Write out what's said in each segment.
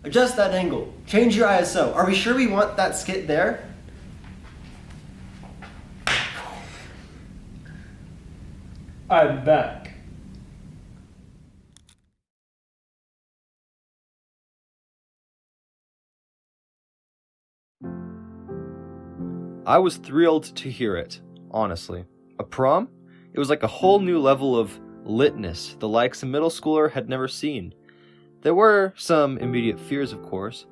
Adjust that angle. Change your ISO. Are we sure we want that skit there? I'm back. I was thrilled to hear it, honestly. A prom? It was like a whole new level of litness, the likes a middle schooler had never seen. There were some immediate fears, of course.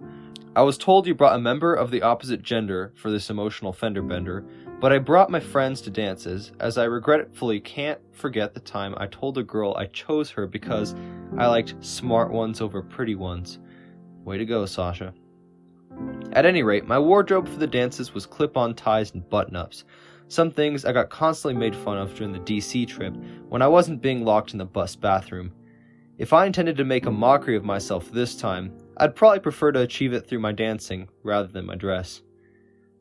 I was told you brought a member of the opposite gender for this emotional fender bender, but I brought my friends to dances, as I regretfully can't forget the time I told a girl I chose her because I liked smart ones over pretty ones. Way to go, Sasha. At any rate, my wardrobe for the dances was clip-on ties and button-ups, some things I got constantly made fun of during the DC trip when I wasn't being locked in the bus bathroom. If I intended to make a mockery of myself this time, I'd probably prefer to achieve it through my dancing rather than my dress.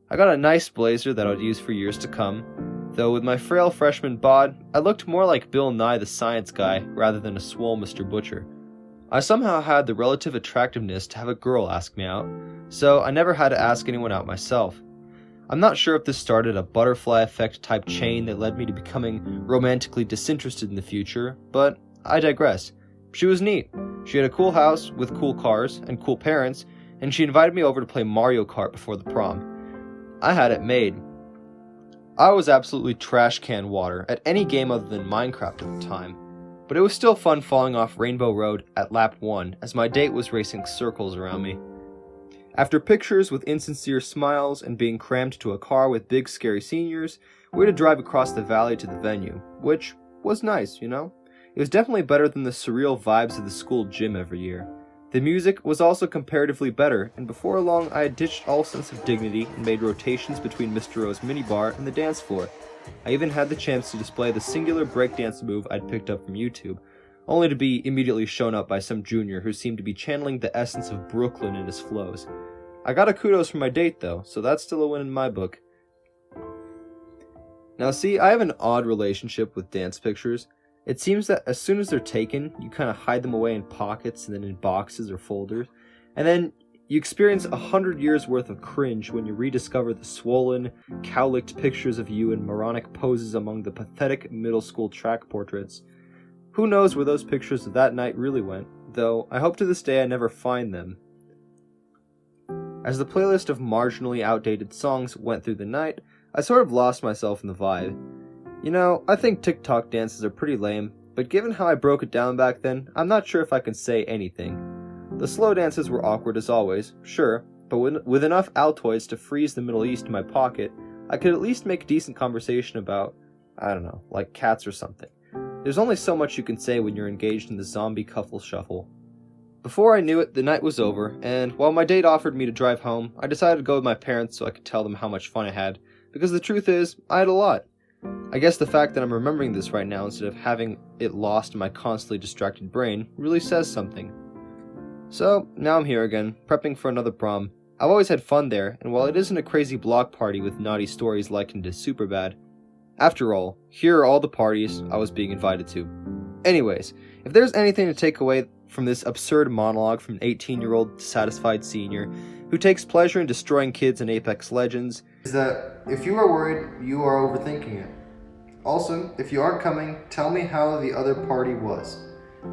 I got a nice blazer that I'd use for years to come, though with my frail freshman bod, I looked more like Bill Nye the Science Guy rather than a swole Mr. Butcher. I somehow had the relative attractiveness to have a girl ask me out, so I never had to ask anyone out myself. I'm not sure if this started a butterfly effect type chain that led me to becoming romantically disinterested in the future, but I digress. She was neat. She had a cool house with cool cars and cool parents, and she invited me over to play Mario Kart before the prom. I had it made. I was absolutely trash can water at any game other than Minecraft at the time, but it was still fun falling off Rainbow Road at lap 1 as my date was racing circles around me. After pictures with insincere smiles and being crammed to a car with big scary seniors, we had to drive across the valley to the venue, which was nice, you know? It was definitely better than the surreal vibes of the school gym every year. The music was also comparatively better, and before long I had ditched all sense of dignity and made rotations between Mr. O's minibar and the dance floor. I even had the chance to display the singular breakdance move I'd picked up from YouTube, only to be immediately shown up by some junior who seemed to be channeling the essence of Brooklyn in his flows. I got a kudos from my date though, so that's still a win in my book. Now see, I have an odd relationship with dance pictures. It seems that as soon as they're taken, you kind of hide them away in pockets and then in boxes or folders, and then you experience 100 years worth of cringe when you rediscover the swollen, cowlicked pictures of you in moronic poses among the pathetic middle school track portraits. Who knows where those pictures of that night really went, though I hope to this day I never find them. As the playlist of marginally outdated songs went through the night, I sort of lost myself in the vibe. You know, I think TikTok dances are pretty lame, but given how I broke it down back then, I'm not sure if I can say anything. The slow dances were awkward as always, sure, but with enough Altoids to freeze the Middle East in my pocket, I could at least make decent conversation about, I don't know, like cats or something. There's only so much you can say when you're engaged in the zombie cuffle shuffle. Before I knew it, the night was over, and while my date offered me to drive home, I decided to go with my parents so I could tell them how much fun I had, because the truth is, I had a lot. I guess the fact that I'm remembering this right now instead of having it lost in my constantly distracted brain really says something. So, now I'm here again, prepping for another prom. I've always had fun there, and while it isn't a crazy block party with naughty stories likened to Superbad, after all, here are all the parties I was being invited to. Anyways, if there's anything to take away from this absurd monologue from an 18-year-old dissatisfied senior who takes pleasure in destroying kids in Apex Legends, is that if you are worried, you are overthinking it. Also, if you aren't coming, tell me how the other party was.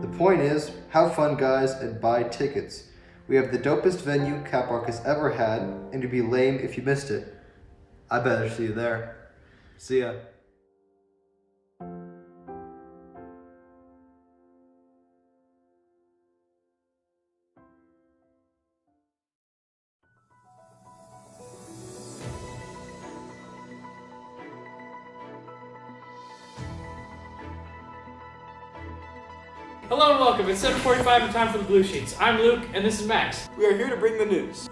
The point is, have fun guys and buy tickets. We have the dopest venue Caprock has ever had, and it'd be lame if you missed it. I better see you there. See ya. Hello and welcome. It's 7:45 and time for the Blue Sheets. I'm Luke, and this is Max. We are here to bring the news.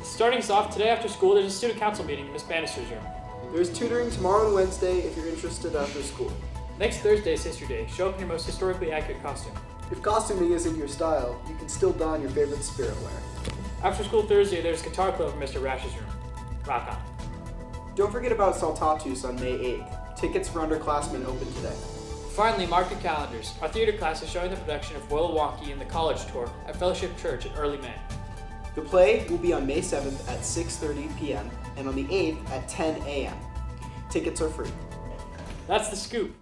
Starting us off, today after school, there's a student council meeting in Miss Bannister's room. There's tutoring tomorrow and Wednesday if you're interested after school. Next Thursday is History Day. Show up in your most historically accurate costume. If costuming isn't your style, you can still don your favorite spirit wear. After school Thursday, there's Guitar Club in Mr. Rash's room. Rock on. Don't forget about Saltatus on May 8th. Tickets for underclassmen open today. Finally, mark your calendars. Our theater class is showing the production of Willow Wonky in the College Tour at Fellowship Church in early May. The play will be on May 7th at 6:30 p.m. and on the 8th at 10 a.m. Tickets are free. That's the scoop.